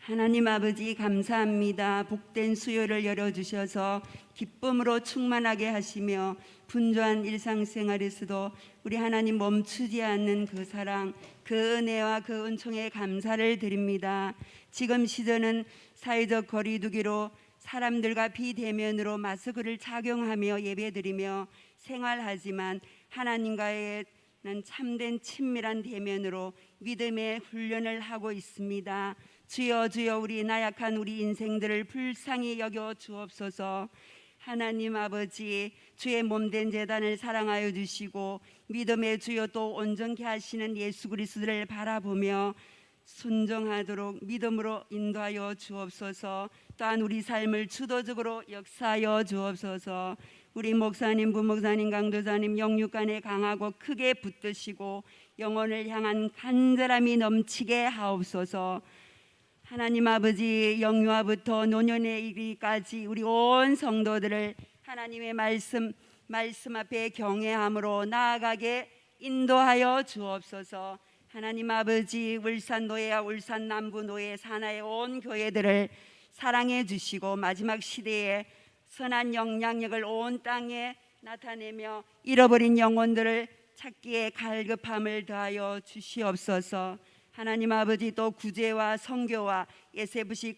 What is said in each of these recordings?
하나님 아버지 감사합니다. 복된 수요를 열어주셔서 기쁨으로 충만하게 하시며 분주한 일상생활에서도 우리 하나님 멈추지 않는 그 사랑, 그 은혜와 그 은총에 감사를 드립니다. 지금 시대는 사회적 거리두기로 사람들과 비대면으로 마스크를 착용하며 예배드리며 생활하지만 하나님과의 참된 친밀한 대면으로 믿음의 훈련을 하고 있습니다. 주여 주여 우리 나약한 우리 인생들을 불쌍히 여겨 주옵소서. 하나님 아버지, 주의 몸된 제단을 사랑하여 주시고 믿음의 주여 또 온전케 하시는 예수 그리스도를 바라보며 순종하도록 믿음으로 인도하여 주옵소서. 또한 우리 삶을 주도적으로 역사하여 주옵소서. 우리 목사님, 부목사님, 강도사님 영육간에 강하고 크게 붙드시고 영혼을 향한 간절함이 넘치게 하옵소서. 하나님 아버지, 영유아부터 노년에 이르기까지 우리 온 성도들을 하나님의 말씀 앞에 경외함으로 나아가게 인도하여 주옵소서. 하나님 아버지, 울산노예와 울산 남부노예 산하의 온 교회들을 사랑해 주시고 마지막 시대에 선한 영향력을 온 땅에 나타내며 잃어버린 영혼들을 찾기에 갈급함을 더하여 주시옵소서. 하나님 아버지, 또 구제와 선교와 예세부시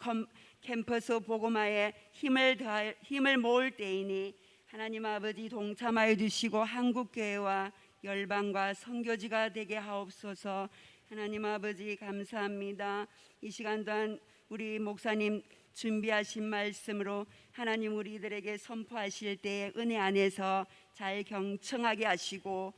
캠퍼스 복음화에 힘을 모을 때이니 하나님 아버지 동참하여 주시고 한국교회와 열방과 선교지가 되게 하옵소서. 하나님 아버지 감사합니다. 이 시간 또한 우리 목사님 준비하신 말씀으로 하나님 우리들에게 선포하실 때에 은혜 안에서 잘 경청하게 하시고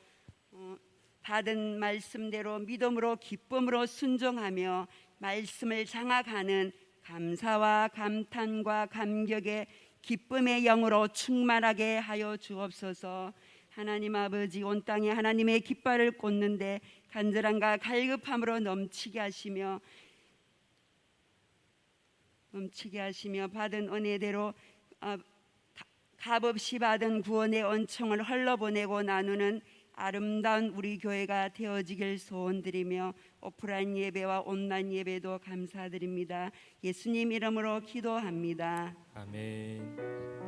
받은 말씀대로 믿음으로 기쁨으로 순종하며 말씀을 장악하는 감사와 감탄과 감격의 기쁨의 영으로 충만하게 하여 주옵소서. 하나님 아버지, 온 땅에 하나님의 깃발을 꽂는데 간절함과 갈급함으로 넘치게 하시며 받은 은혜대로 값없이 받은 구원의恩총을 흘러보내고 나누는 아름다운 우리 교회가 되어지길 소원드리며 오프라인 예배와 온라인 예배도 감사드립니다. 예수님 이름으로 기도합니다. 아멘.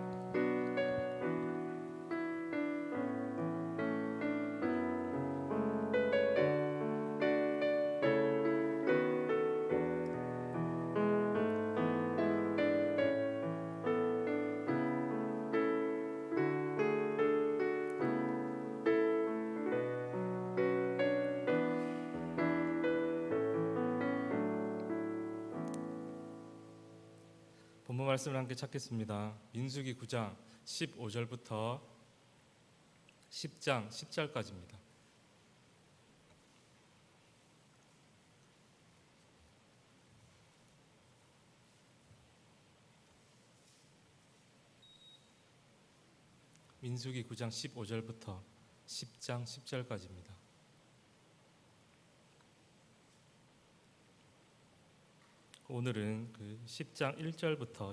본문 말씀을 함께 찾겠습니다. 민수기 9장 15절부터 10장 10절까지입니다. 민수기 9장 15절부터 10장 10절까지입니다. 오늘은 그 10장 1절부터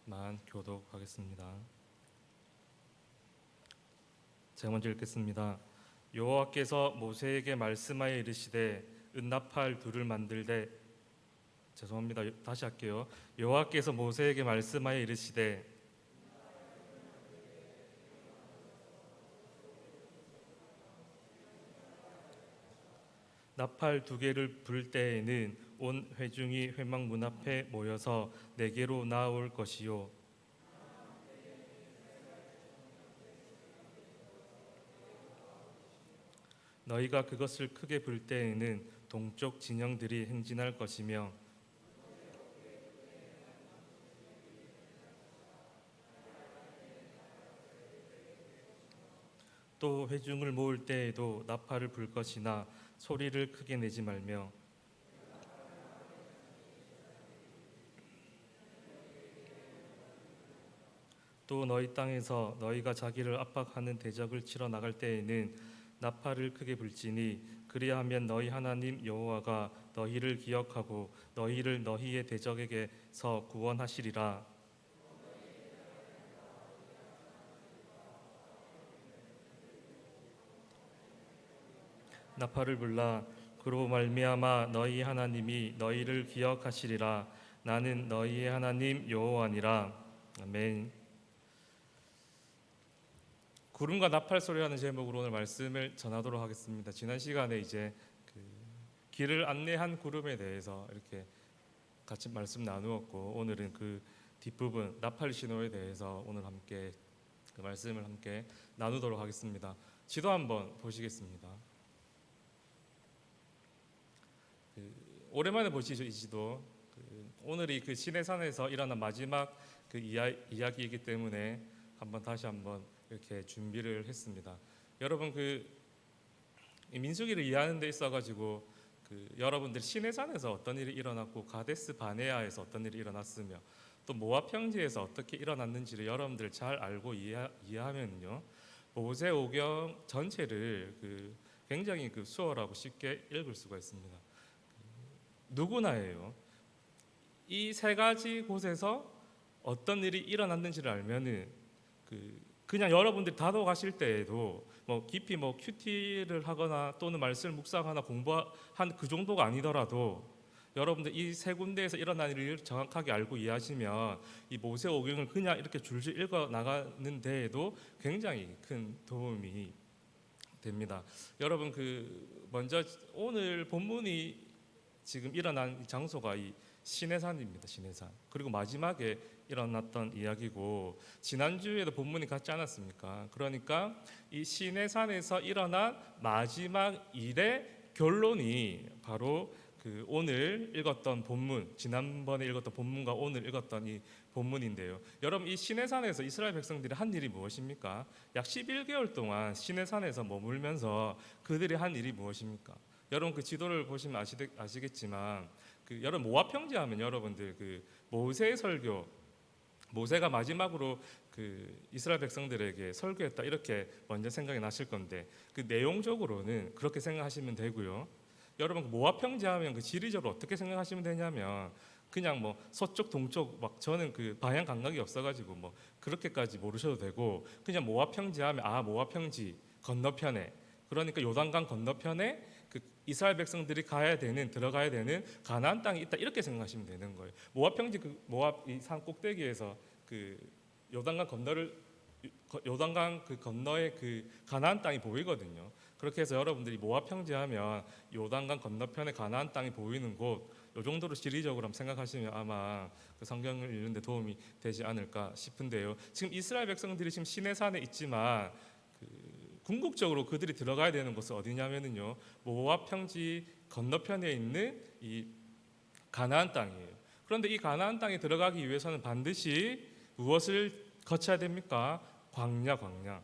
10절까지만 교독하겠습니다. 제가 먼저 읽겠습니다. 여호와께서 모세에게 말씀하여 이르시되 은나팔 둘을 만들되 다시 할게요. 여호와께서 모세에게 말씀하여 이르시되 나팔 두 개를 불 때에는 온 회중이 회막 문 앞에 모여서 내게로 나올 것이요 너희가 그것을 크게 불 때에는 동쪽 진영들이 행진할 것이며 또 회중을 모을 때에도 나팔을 불 것이나 소리를 크게 내지 말며 또 너희 땅에서 너희가 자기를 압박하는 대적을 치러 나갈 때에는 나팔을 크게 불지니 그리하면 너희 하나님 여호와가 너희를 기억하고 너희를 너희의 대적에게서 구원하시리라. 나팔을 불라 그로 말미암아 너희 하나님이 너희를 기억하시리라. 나는 너희의 하나님 여호와니라. 아멘. 구름과 나팔 소리라는 제목으로 오늘 말씀을 전하도록 하겠습니다. 지난 시간에 이제 길을 안내한 구름에 대해서 이렇게 같이 말씀 나누었고, 오늘은 그 뒷부분 나팔 신호에 대해서 오늘 함께 그 말씀을 함께 나누도록 하겠습니다. 지도 한번 보시겠습니다. 오랜만에 보시죠, 이 지도. 오늘이 그 시내산에서 일어난 마지막 그 이야기이기 때문에 다시 한번 이렇게 준비를 했습니다. 여러분 이 민수기를 이해하는 데 있어가지고 여러분들 시내산에서 어떤 일이 일어났고 가데스 바네아에서 어떤 일이 일어났으며 또 모압 평지에서 어떻게 일어났는지를 여러분들 잘 알고 이해하면요, 모세오경 전체를 굉장히 수월하고 쉽게 읽을 수가 있습니다. 누구나예요. 이 세 가지 곳에서 어떤 일이 일어났는지를 알면은 그냥 여러분들이 다독하실 때에도 깊이 큐티를 하거나 또는 말씀을 묵상하거나 공부한 그 정도가 아니더라도 여러분들 이 세 군데에서 일어난 일을 정확하게 알고 이해하시면 이 모세오경을 그냥 이렇게 줄줄 읽어 나가는 데에도 굉장히 큰 도움이 됩니다. 여러분 먼저 오늘 본문이 지금 일어난 장소가 이 시내산입니다. 시내산. 그리고 마지막에 일어났던 이야기고, 지난주에도 본문이 같지 않았습니까? 그러니까 이 시내산에서 일어난 마지막 일의 결론이 바로 오늘 읽었던 본문, 지난번에 읽었던 본문과 오늘 읽었던 이 본문인데요. 여러분, 이 시내산에서 이스라엘 백성들이 한 일이 무엇입니까? 약 11개월 동안 시내산에서 머물면서 그들이 한 일이 무엇입니까? 여러분 그 지도를 보시면 아시겠지만 여러분 모압 평지하면 여러분들 모세의 설교, 모세가 마지막으로 이스라엘 백성들에게 설교했다 이렇게 먼저 생각이 나실 건데, 내용적으로는 그렇게 생각하시면 되고요. 여러분 모압 평지하면 지리적으로 어떻게 생각하시면 되냐면 그냥 서쪽 동쪽 저는 방향 감각이 없어가지고 그렇게까지 모르셔도 되고, 그냥 모압 평지하면 모압 평지 건너편에, 그러니까 요단강 건너편에 이스라엘 백성들이 들어가야 되는 가나안 땅이 있다 이렇게 생각하시면 되는 거예요. 모압 평지 모압 이 산 꼭대기에서 요단강 건너에 가나안 땅이 보이거든요. 그렇게 해서 여러분들이 모압 평지하면 요단강 건너편에 가나안 땅이 보이는 곳, 요 정도로 지리적으로 한번 생각하시면 아마 성경을 읽는 데 도움이 되지 않을까 싶은데요. 지금 이스라엘 백성들이 지금 시내산에 있지만 궁극적으로 그들이 들어가야 되는 곳은 어디냐면요, 모압 평지 건너편에 있는 이 가나안 땅이에요. 그런데 이 가나안 땅에 들어가기 위해서는 반드시 무엇을 거쳐야 됩니까? 광야.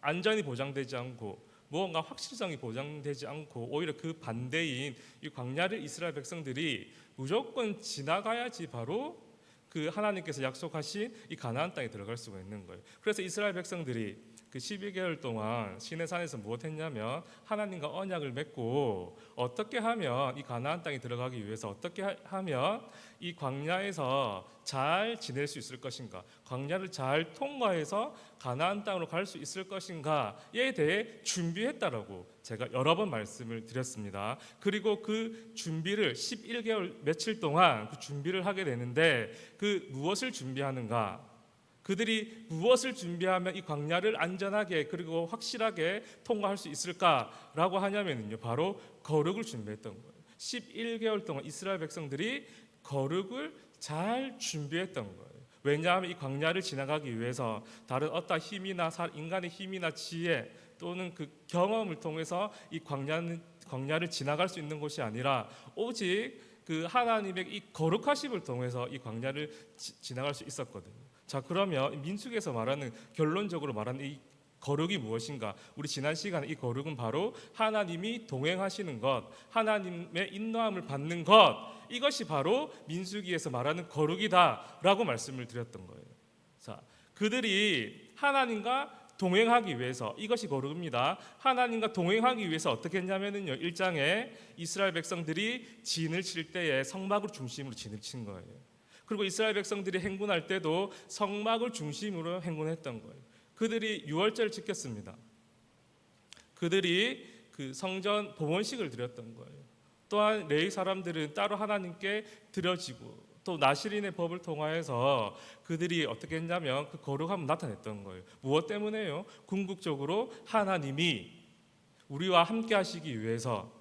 안전이 보장되지 않고 무언가 확실성이 보장되지 않고 오히려 그 반대인 이 광야를 이스라엘 백성들이 무조건 지나가야지 바로 하나님께서 약속하신 이 가나안 땅에 들어갈 수가 있는 거예요. 그래서 이스라엘 백성들이 12개월 동안 시내산에서 무엇했냐면 하나님과 언약을 맺고 어떻게 하면 이 가나안 땅에 들어가기 위해서 어떻게 하면 이 광야에서 잘 지낼 수 있을 것인가, 광야를 잘 통과해서 가나안 땅으로 갈 수 있을 것인가에 대해 준비했다라고 제가 여러 번 말씀을 드렸습니다. 그리고 그 준비를 11개월 며칠 동안 준비를 하게 되는데 무엇을 준비하는가? 그들이 무엇을 준비하면 이 광야를 안전하게 그리고 확실하게 통과할 수 있을까라고 하냐면요, 바로 거룩을 준비했던 거예요. 11개월 동안 이스라엘 백성들이 거룩을 잘 준비했던 거예요. 왜냐하면 이 광야를 지나가기 위해서 다른 어떤 힘이나 인간의 힘이나 지혜 또는 경험을 통해서 이 광야를 지나갈 수 있는 것이 아니라 오직 하나님의 이 거룩하심을 통해서 이 광야를 지나갈 수 있었거든요. 자, 그러면 민수기에서 말하는, 결론적으로 말하는 이 거룩이 무엇인가? 우리 지난 시간에 이 거룩은 바로 하나님이 동행하시는 것, 하나님의 인도함을 받는 것, 이것이 바로 민수기에서 말하는 거룩이다라고 말씀을 드렸던 거예요. 자, 그들이 하나님과 동행하기 위해서, 이것이 거룩입니다. 하나님과 동행하기 위해서 어떻게 했냐면요, 1장에 이스라엘 백성들이 진을 칠 때에 성막을 중심으로 진을 친 거예요. 그리고 이스라엘 백성들이 행군할 때도 성막을 중심으로 행군했던 거예요. 그들이 유월절을 지켰습니다. 그들이 그 성전 봉헌식을 드렸던 거예요. 또한 레위 사람들은 따로 하나님께 드려지고 또 나시린의 법을 통하여서 그들이 어떻게 했냐면 그 거룩함을 나타냈던 거예요. 무엇 때문에요? 궁극적으로 하나님이 우리와 함께 하시기 위해서,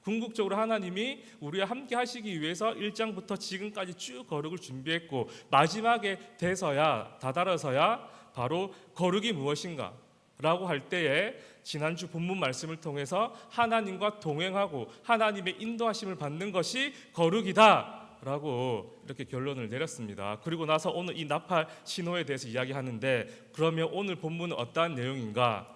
궁극적으로 하나님이 우리와 함께 하시기 위해서 1장부터 지금까지 쭉 거룩을 준비했고, 마지막에 돼서야, 다다라서야 바로 거룩이 무엇인가 라고 할 때에 지난주 본문 말씀을 통해서 하나님과 동행하고 하나님의 인도하심을 받는 것이 거룩이다 라고 이렇게 결론을 내렸습니다. 그리고 나서 오늘 이 나팔 신호에 대해서 이야기하는데, 그러면 오늘 본문은 어떠한 내용인가?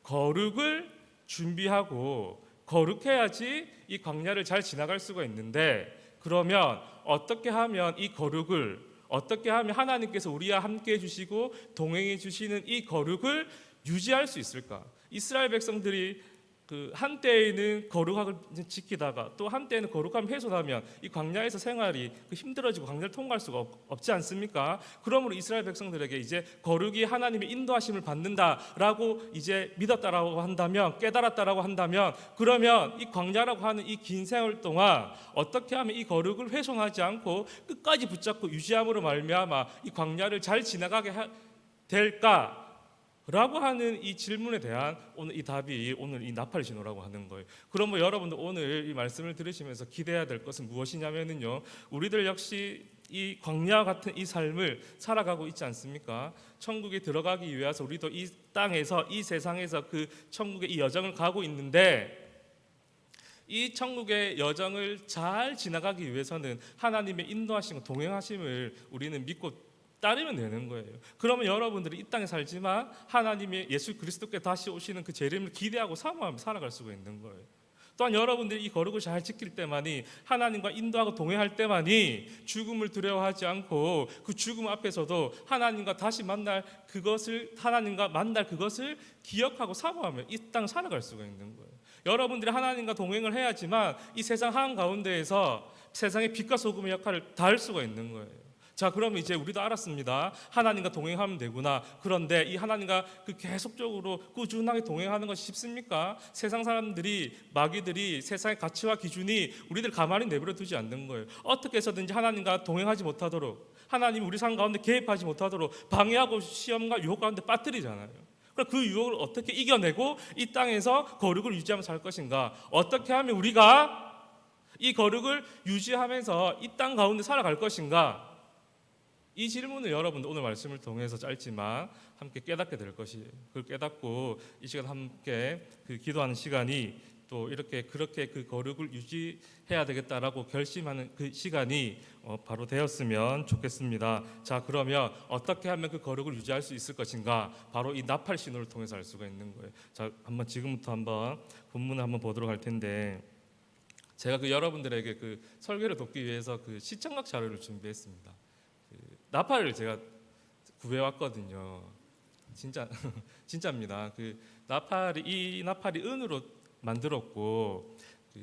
거룩을 준비하고 거룩해야지 이 광야를 잘 지나갈 수가 있는데, 그러면 어떻게 하면 이 거룩을, 어떻게 하면 하나님께서 우리와 함께 해주시고 동행해 주시는 이 거룩을 유지할 수 있을까? 이스라엘 백성들이 그 한때에는 거룩함을 지키다가 또 한때에는 거룩함을 훼손하면 이 광야에서 생활이 힘들어지고 광야를 통과할 수가 없지 않습니까? 그러므로 이스라엘 백성들에게 이제 거룩이 하나님의 인도하심을 받는다라고 이제 믿었다라고 한다면, 깨달았다라고 한다면, 그러면 이 광야라고 하는 이 긴 세월 동안 어떻게 하면 이 거룩을 훼손하지 않고 끝까지 붙잡고 유지함으로 말미암아 이 광야를 잘 지나가게 될까? 라고 하는 이 질문에 대한 오늘 이 답이 오늘 이 나팔 신호라고 하는 거예요. 그러면 여러분들 오늘 이 말씀을 들으시면서 기대해야 될 것은 무엇이냐면요, 우리들 역시 이 광야 같은 이 삶을 살아가고 있지 않습니까? 천국에 들어가기 위해서 우리도 이 땅에서, 이 세상에서 그 천국의 이 여정을 가고 있는데, 이 천국의 여정을 잘 지나가기 위해서는 하나님의 인도하심과 동행하심을 우리는 믿고 따르면 되는 거예요. 그러면 여러분들이 이 땅에 살지만 하나님의 예수 그리스도께 다시 오시는 그 재림을 기대하고 사모하며 살아갈 수가 있는 거예요. 또한 여러분들이 이 거룩을 잘 지킬 때만이, 하나님과 인도하고 동행할 때만이 죽음을 두려워하지 않고 그 죽음 앞에서도 하나님과 다시 만날 그것을, 하나님과 만날 그것을 기억하고 사모하며 이 땅을 살아갈 수가 있는 거예요. 여러분들이 하나님과 동행을 해야지만 이 세상 한가운데에서 세상의 빛과 소금의 역할을 다할 수가 있는 거예요. 자, 그러면 이제 우리도 알았습니다. 하나님과 동행하면 되구나. 그런데 이 하나님과 그 계속적으로 꾸준하게 동행하는 것이 쉽습니까? 세상 사람들이, 마귀들이, 세상의 가치와 기준이 우리들 가만히 내버려 두지 않는 거예요. 어떻게 해서든지 하나님과 동행하지 못하도록, 하나님 우리 삶 가운데 개입하지 못하도록 방해하고 시험과 유혹 가운데 빠뜨리잖아요. 그럼 그 유혹을 어떻게 이겨내고 이 땅에서 거룩을 유지하며 살 것인가? 어떻게 하면 우리가 이 거룩을 유지하면서 이 땅 가운데 살아갈 것인가? 이 질문을 여러분들 오늘 말씀을 통해서 짧지만 함께 깨닫게 될 것이에요. 그걸 깨닫고 이 시간 함께 그 기도하는 시간이, 또 이렇게 그렇게 그 거룩을 유지해야 되겠다라고 결심하는 그 시간이 바로 되었으면 좋겠습니다. 자, 그러면 어떻게 하면 그 거룩을 유지할 수 있을 것인가? 바로 이 나팔 신호를 통해서 알 수가 있는 거예요. 자, 한번 지금부터 한번 본문을 한번 보도록 할 텐데, 제가 그 여러분들에게 그 설교를 돕기 위해서 그 시청각 자료를 준비했습니다. 나팔을 제가 구해왔거든요. 진짜입니다. 그 이 나팔이 은으로 만들었고, 그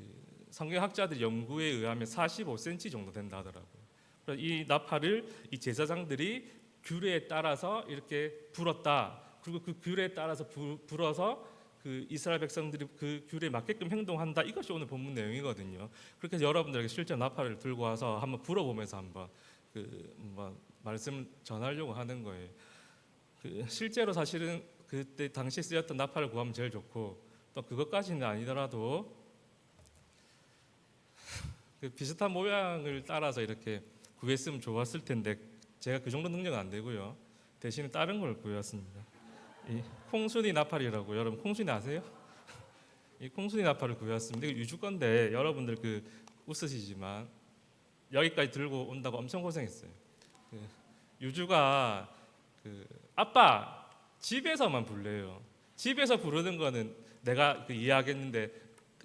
성경학자들 연구에 의하면 45cm 정도 된다 하더라고요. 그래서 이 나팔을 이 제사장들이 규례에 따라서 이렇게 불었다. 그리고 그 규례에 따라서 불어서 그 이스라엘 백성들이 그 규례에 맞게끔 행동한다. 이것이 오늘 본문 내용이거든요. 그렇게 해서 여러분들에게 실제 나팔을 들고 와서 한번 불어보면서 한번 말씀을 전하려고 하는 거예요. 실제로 사실은 그때 당시 쓰였던 나팔을 구하면 제일 좋고, 또 그것까지는 아니더라도 그 비슷한 모양을 따라서 이렇게 구했으면 좋았을 텐데, 제가 그 정도 능력은 안 되고요. 대신에 다른 걸 구했습니다. 이 콩순이 나팔이라고, 여러분 콩순이 아세요? 이 콩순이 나팔을 구했습니다. 이거 유주 건데 여러분들 그 웃으시지만 여기까지 들고 온다고 엄청 고생했어요. 유주가 그 아빠 집에서만 불래요. 집에서 부르는 거는 내가 그 이해하겠는데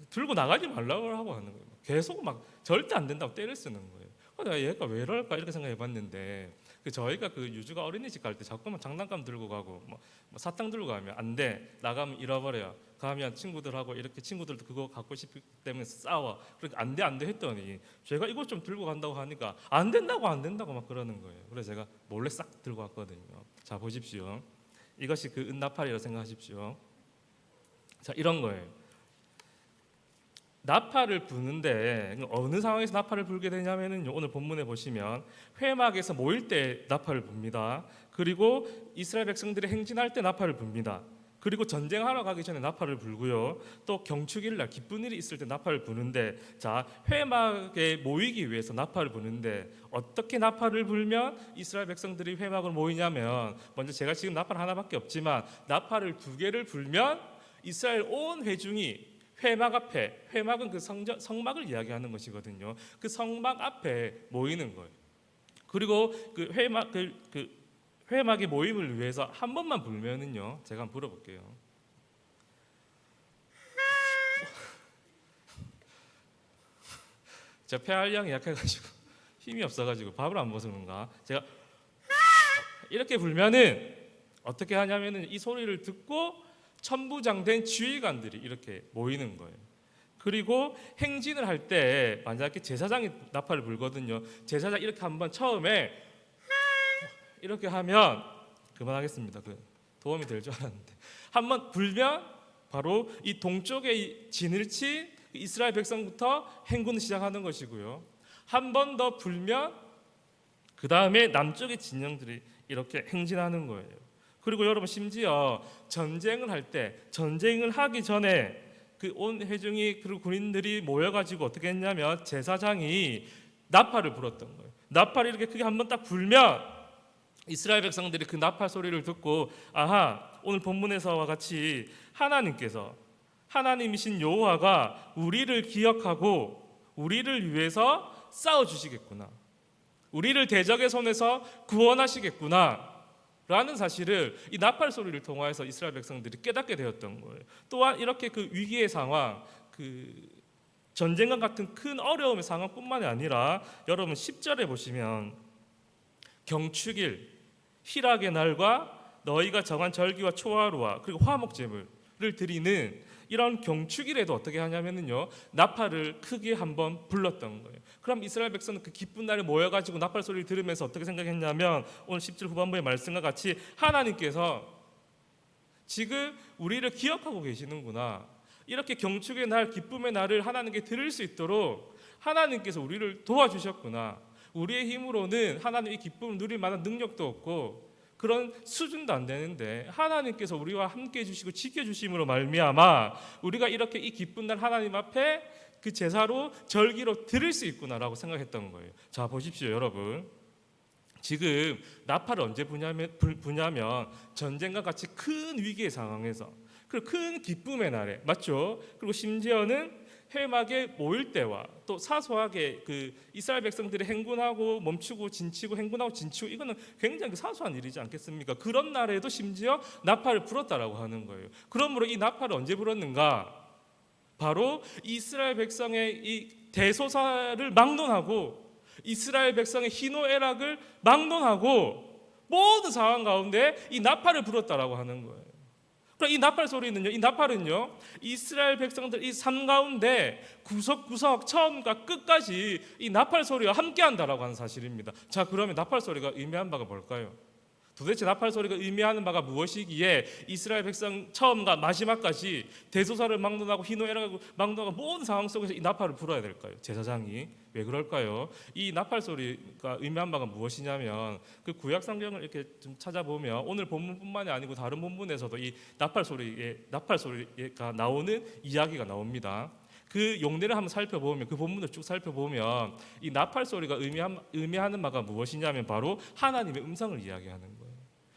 들고 나가지 말라고 하고 하는 거예요. 계속 막 절대 안 된다고 때를 쓰는 거예요. 내가 얘가 왜 이럴까 이렇게 생각해봤는데, 저희가 그 유주가 어린이집 갈 때 자꾸만 장난감 들고 가고 뭐 사탕 들고 가면 안 돼, 나가면 잃어버려, 가면 친구들하고 이렇게 친구들도 그거 갖고 싶기 때문에 싸워, 그렇게 안 돼 했더니 제가 이것 좀 들고 간다고 하니까 안 된다고 막 그러는 거예요. 그래서 제가 몰래 싹 들고 왔거든요. 자, 보십시오. 이것이 그 은나팔이라고 생각하십시오. 자, 이런 거예요. 나팔을 부는데 어느 상황에서 나팔을 불게 되냐면요, 오늘 본문에 보시면 회막에서 모일 때 나팔을 붑니다. 그리고 이스라엘 백성들이 행진할 때 나팔을 붑니다. 그리고 전쟁하러 가기 전에 나팔을 불고요. 또 경축일 날 기쁜 일이 있을 때 나팔을 부는데, 자, 회막에 모이기 위해서 나팔을 부는데 어떻게 나팔을 불면 이스라엘 백성들이 회막을 모이냐면, 먼저 제가 지금 나팔 하나밖에 없지만 나팔을 2개를 불면 이스라엘 온 회중이 회막 앞에, 회막은 그 성막을 이야기하는 것이거든요. 그 성막 앞에 모이는 거예요. 그리고 그 회막의 모임을 위해서 한 번만 불면은요, 제가 한번 불어볼게요. 제가 폐활량이 약해가지고 힘이 없어가지고 밥을 안 먹어서 그런가, 제가 이렇게 불면은 어떻게 하냐면은 이 소리를 듣고 천부장된 지휘관들이 이렇게 모이는 거예요. 그리고 행진을 할 때 만약에 제사장이 나팔을 불거든요. 제사장 이렇게 한번 처음에 이렇게 하면, 그만하겠습니다. 그 도움이 될 줄 알았는데, 한번 불면 바로 이 동쪽에 진을 친 이스라엘 백성부터 행군을 시작하는 것이고요. 한 번 더 불면 그 다음에 남쪽의 진영들이 이렇게 행진하는 거예요. 그리고 여러분, 심지어 전쟁을 할 때, 전쟁을 하기 전에 그 온 회중이, 그리고 군인들이 모여가지고 어떻게 했냐면 제사장이 나팔을 불었던 거예요. 나팔이 이렇게 크게 한번 딱 불면 이스라엘 백성들이 그 나팔 소리를 듣고, 아하, 오늘 본문에서와 같이 하나님이신 여호와가 우리를 기억하고 우리를 위해서 싸워 주시겠구나, 우리를 대적의 손에서 구원하시겠구나 라는 사실을 이 나팔 소리를 통하여서 이스라엘 백성들이 깨닫게 되었던 거예요. 또한 이렇게 그 위기의 상황, 그 전쟁과 같은 큰 어려움의 상황뿐만이 아니라, 여러분 10절에 보시면 경축일, 희락의 날과 너희가 정한 절기와 초하루와 그리고 화목 제물을 드리는 이런 경축일에도 어떻게 하냐면요, 나팔을 크게 한번 불렀던 거예요. 그럼 이스라엘 백성은 그 기쁜 날에 모여가지고 나팔 소리를 들으면서 어떻게 생각했냐면, 오늘 10절 후반부의 말씀과 같이 하나님께서 지금 우리를 기억하고 계시는구나, 이렇게 경축의 날, 기쁨의 날을 하나님께 드릴 수 있도록 하나님께서 우리를 도와주셨구나, 우리의 힘으로는 하나님의 기쁨을 누릴 만한 능력도 없고 그런 수준도 안 되는데 하나님께서 우리와 함께 해주시고 지켜주심으로 말미암아 우리가 이렇게 이 기쁜 날 하나님 앞에 그 제사로 절기로 드릴 수 있구나라고 생각했던 거예요. 자, 보십시오 여러분, 지금 나팔을 언제 부냐면 전쟁과 같이 큰 위기의 상황에서, 그리고 큰 기쁨의 날에, 맞죠? 그리고 심지어는 회막에 모일 때와 또 사소하게 그 이스라엘 백성들이 행군하고 멈추고 진치고 행군하고 진치고, 이거는 굉장히 사소한 일이지 않겠습니까? 그런 날에도 심지어 나팔을 불었다라고 하는 거예요. 그러므로 이 나팔을 언제 불었는가? 바로 이스라엘 백성의 이 대소사를 막론하고 이스라엘 백성의 희노애락을 막론하고 모든 상황 가운데 이 나팔을 불었다라고 하는 거예요. 이 나팔 소리는요, 이 나팔은요, 이스라엘 백성들 이 삶 가운데 구석구석 처음과 끝까지 이 나팔 소리와 함께한다라고 하는 사실입니다. 자, 그러면 나팔 소리가 의미하는 바가 뭘까요? 도대체 나팔 소리가 의미하는 바가 무엇이기에 이스라엘 백성 처음과 마지막까지 대소사를 막론하고 희노애락을 막론하고 모든 상황 속에서 이 나팔을 불어야 될까요? 제사장이 왜 그럴까요? 이 나팔 소리가 의미한 바가 무엇이냐면, 그 구약 성경을 이렇게 좀 찾아보면 오늘 본문뿐만이 아니고 다른 본문에서도 이 나팔 소리가 나오는 이야기가 나옵니다. 그 용례를 한번 살펴보면, 그 본문을 쭉 살펴보면 이 나팔 소리가 의미하는 바가 무엇이냐면 바로 하나님의 음성을 이야기하는 거예요.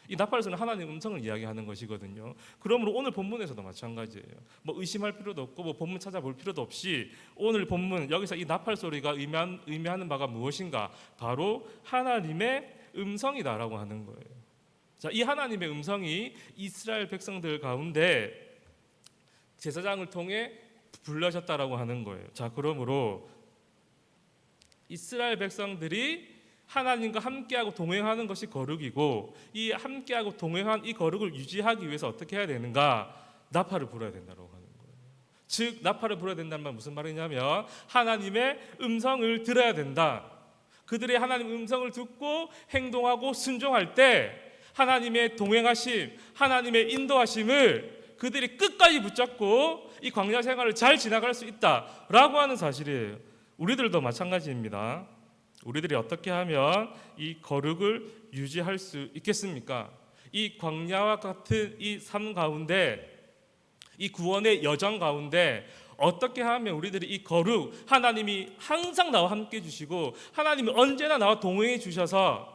이 나팔 소리는 하나님의 음성을 이야기하는 것이거든요. 그러므로 오늘 본문에서도 마찬가지예요. 뭐 의심할 필요도 없고 뭐 본문 찾아볼 필요도 없이 오늘 본문 여기서 이 나팔 소리가 의미하는 바가 무엇인가? 바로 하나님의 음성이다라고 하는 거예요. 자, 이 하나님의 음성이 이스라엘 백성들 가운데 제사장을 통해 불러셨다라고 하는 거예요. 자, 그러므로 이스라엘 백성들이 하나님과 함께하고 동행하는 것이 거룩이고, 이 함께하고 동행한 이 거룩을 유지하기 위해서 어떻게 해야 되는가? 나팔을 불어야 된다고 하는 거예요. 즉 나팔을 불어야 된다는 말 무슨 말이냐면 하나님의 음성을 들어야 된다. 그들의 하나님의 음성을 듣고 행동하고 순종할 때 하나님의 동행하심, 하나님의 인도하심을 그들이 끝까지 붙잡고 이 광야 생활을 잘 지나갈 수 있다라고 하는 사실이에요. 우리들도 마찬가지입니다. 우리들이 어떻게 하면 이 거룩을 유지할 수 있겠습니까? 이 광야와 같은 이 삶 가운데, 이 구원의 여정 가운데 어떻게 하면 우리들이 이 거룩, 하나님이 항상 나와 함께 주시고 하나님이 언제나 나와 동행해 주셔서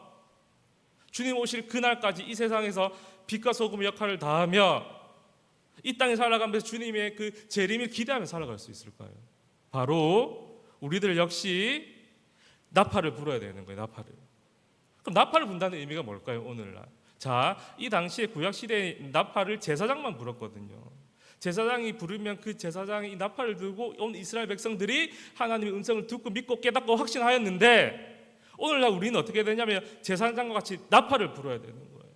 주님 오실 그날까지 이 세상에서 빛과 소금의 역할을 다하며 이 땅에 살아가면서 주님의 그 재림을 기대하며 살아갈 수 있을까요? 바로 우리들 역시 나팔을 불어야 되는 거예요. 나팔을. 그럼 나팔을 분다는 의미가 뭘까요? 오늘날. 자, 이 당시에 구약 시대에 나팔을 제사장만 불었거든요. 제사장이 부르면 그 제사장이 이 나팔을 들고 온 이스라엘 백성들이 하나님의 음성을 듣고 믿고 깨닫고 확신하였는데, 오늘날 우리는 어떻게 되냐면 제사장과 같이 나팔을 불어야 되는 거예요.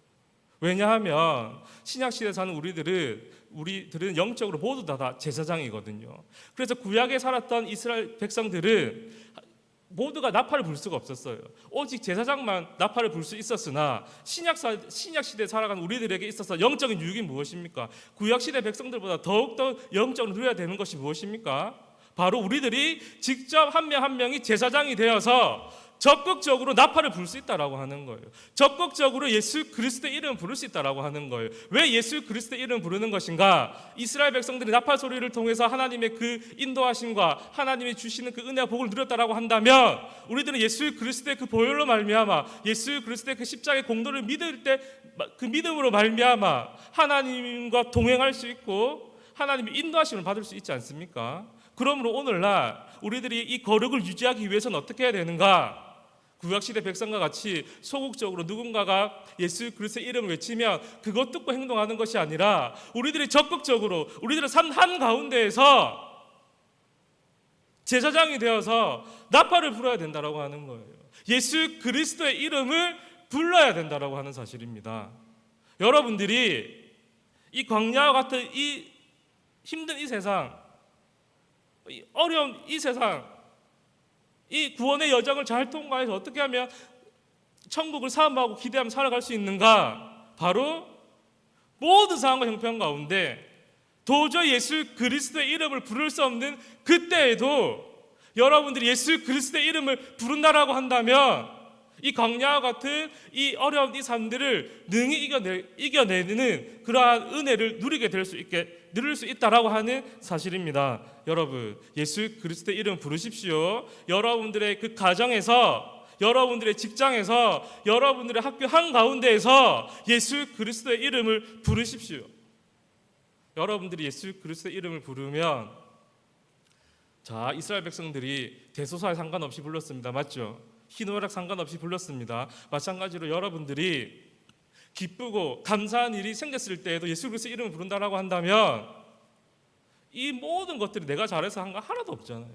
왜냐하면 신약 시대에 사는 우리들은 영적으로 모두 다 제사장이거든요. 그래서 구약에 살았던 이스라엘 백성들은 모두가 나팔을 불 수가 없었어요. 오직 제사장만 나팔을 불 수 있었으나 신약 시대에 살아가는 우리들에게 있어서 영적인 유익이 무엇입니까? 구약 시대 백성들보다 더욱더 영적으로 누려야 되는 것이 무엇입니까? 바로 우리들이 직접 한 명 한 명이 제사장이 되어서 적극적으로 나팔을 불 수 있다라고 하는 거예요. 적극적으로 예수 그리스도의 이름을 부를 수 있다라고 하는 거예요. 왜 예수 그리스도의 이름을 부르는 것인가? 이스라엘 백성들이 나팔 소리를 통해서 하나님의 그 인도하심과 하나님이 주시는 그 은혜와 복을 누렸다라고 한다면, 우리들은 예수 그리스도의 그 보혈로 말미암아, 예수 그리스도의 그 십자가의 공로를 믿을 때 그 믿음으로 말미암아 하나님과 동행할 수 있고 하나님의 인도하심을 받을 수 있지 않습니까? 그러므로 오늘날 우리들이 이 거룩을 유지하기 위해서는 어떻게 해야 되는가? 구약시대 백성과 같이 소극적으로 누군가가 예수 그리스도의 이름을 외치면 그것 듣고 행동하는 것이 아니라 우리들이 적극적으로 우리들의 삶 한가운데에서 제사장이 되어서 나팔을 불어야 된다라고 하는 거예요. 예수 그리스도의 이름을 불러야 된다라고 하는 사실입니다. 여러분들이 이 광야와 같은 이 힘든 이 세상, 이 어려운 이 세상, 이 구원의 여정을 잘 통과해서 어떻게 하면 천국을 사모하고 기대하며 살아갈 수 있는가? 바로 모든 상황과 형편 가운데 도저히 예수 그리스도의 이름을 부를 수 없는 그때에도 여러분들이 예수 그리스도의 이름을 부른다라고 한다면 이 광야와 같은 이 어려운 이 삶들을 능히 이겨내는 그러한 은혜를 누릴 수 있다라고 하는 사실입니다. 여러분, 예수 그리스도의 이름 부르십시오. 여러분들의 그 가정에서, 여러분들의 직장에서, 여러분들의 학교 한가운데에서 예수 그리스도의 이름을 부르십시오. 여러분들이 예수 그리스도의 이름을 부르면, 자, 이스라엘 백성들이 대소사에 상관없이 불렀습니다. 맞죠? 희노애락 상관없이 불렀습니다. 마찬가지로 여러분들이 기쁘고 감사한 일이 생겼을 때에도 예수 그리스도의 이름을 부른다라고 한다면 이 모든 것들이 내가 잘해서 한 거 하나도 없잖아요.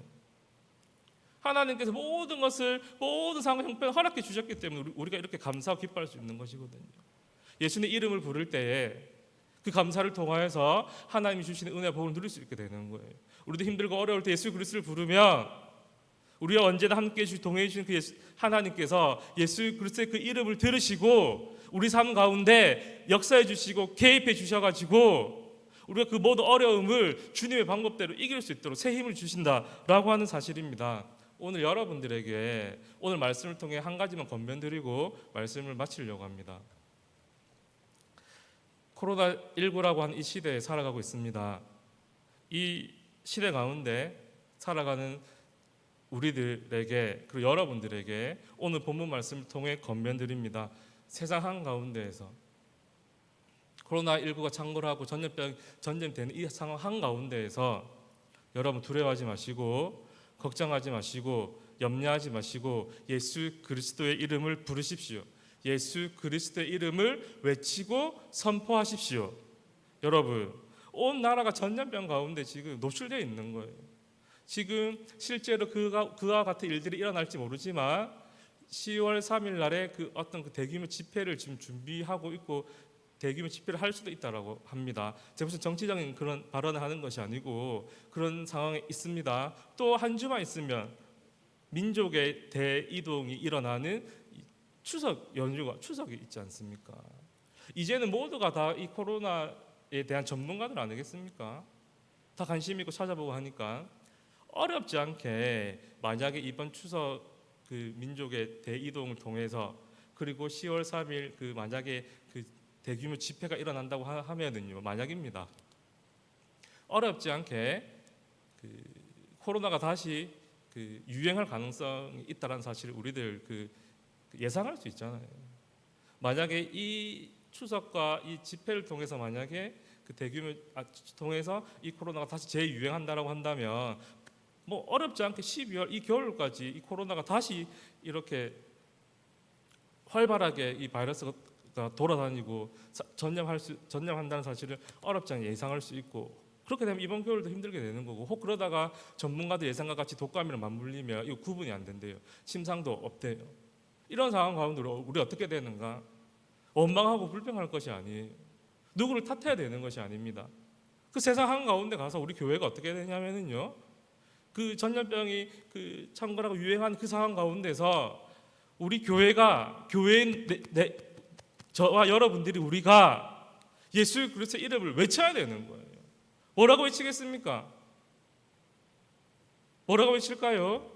하나님께서 모든 것을, 모든 상황 형편을 허락해 주셨기 때문에 우리가 이렇게 감사하고 기뻐할 수 있는 것이거든요. 예수님의 이름을 부를 때에 그 감사를 통하여서 하나님이 주시는 은혜와 복을 누릴 수 있게 되는 거예요. 우리도 힘들고 어려울 때 예수 그리스도를 부르면 우리와 언제나 함께 동행해 주신 그 하나님께서 예수 그리스도의 그 이름을 들으시고 우리 삶 가운데 역사해 주시고 개입해 주셔가지고 우리가 그 모든 어려움을 주님의 방법대로 이길 수 있도록 새 힘을 주신다라고 하는 사실입니다. 오늘 여러분들에게 오늘 말씀을 통해 한 가지만 권면드리고 말씀을 마치려고 합니다. 코로나19라고 하는 이 시대에 살아가고 있습니다. 이 시대 가운데 살아가는 우리들에게, 그리고 여러분들에게 오늘 본문 말씀을 통해 권면드립니다. 세상 한가운데에서 코로나19가 창궐하고 전염되는 이 상황 한가운데에서 여러분 두려워하지 마시고 걱정하지 마시고 염려하지 마시고 예수 그리스도의 이름을 부르십시오. 예수 그리스도의 이름을 외치고 선포하십시오. 여러분, 온 나라가 전염병 가운데 지금 노출되어 있는 거예요. 지금 실제로 그와 같은 일들이 일어날지 모르지만 10월 3일 날에 그 어떤 그 대규모 집회를 지금 준비하고 있고 대규모 집회를 할 수도 있다라고 합니다. 제가 무슨 정치적인 그런 발언을 하는 것이 아니고 그런 상황에 있습니다. 또 한 주만 있으면 민족의 대이동이 일어나는 추석 연휴가 추석이 있지 않습니까? 이제는 모두가 다 이 코로나에 대한 전문가들 아니겠습니까? 다 관심 있고 찾아보고 하니까 어렵지 않게 만약에 이번 추석 그 민족의 대이동을 통해서 그리고 10월 3일 그 만약에 그 대규모 집회가 일어난다고 하면은요, 만약입니다. 어렵지 않게 그 코로나가 다시 그 유행할 가능성이 있다는 사실을 우리들 그 예상할 수 있잖아요. 만약에 이 추석과 이 집회를 통해서 만약에 그 대규모 통해서 이 코로나가 다시 재유행한다라고 한다면 뭐 어렵지 않게 12월 이 겨울까지 이 코로나가 다시 이렇게 활발하게 이 바이러스가 돌아다니고 전염한다는 사실을 어렵지 않게 예상할 수 있고, 그렇게 되면 이번 겨울도 힘들게 되는 거고, 혹 그러다가 전문가들 예상과 같이 독감이랑 맞물리면 이거 구분이 안 된대요. 심상도 없대요. 이런 상황 가운데 우리 어떻게 되는가? 원망하고 불평할 것이 아니에요. 누구를 탓해야 되는 것이 아닙니다. 그 세상 한가운데 가서 우리 교회가 어떻게 되냐면은요, 그 전염병이 그 창궐하고 유행한 그 상황 가운데서 우리 교회가 교회인 저와 여러분들이 우리가 예수 그리스도의 이름을 외쳐야 되는 거예요. 뭐라고 외치겠습니까? 뭐라고 외칠까요?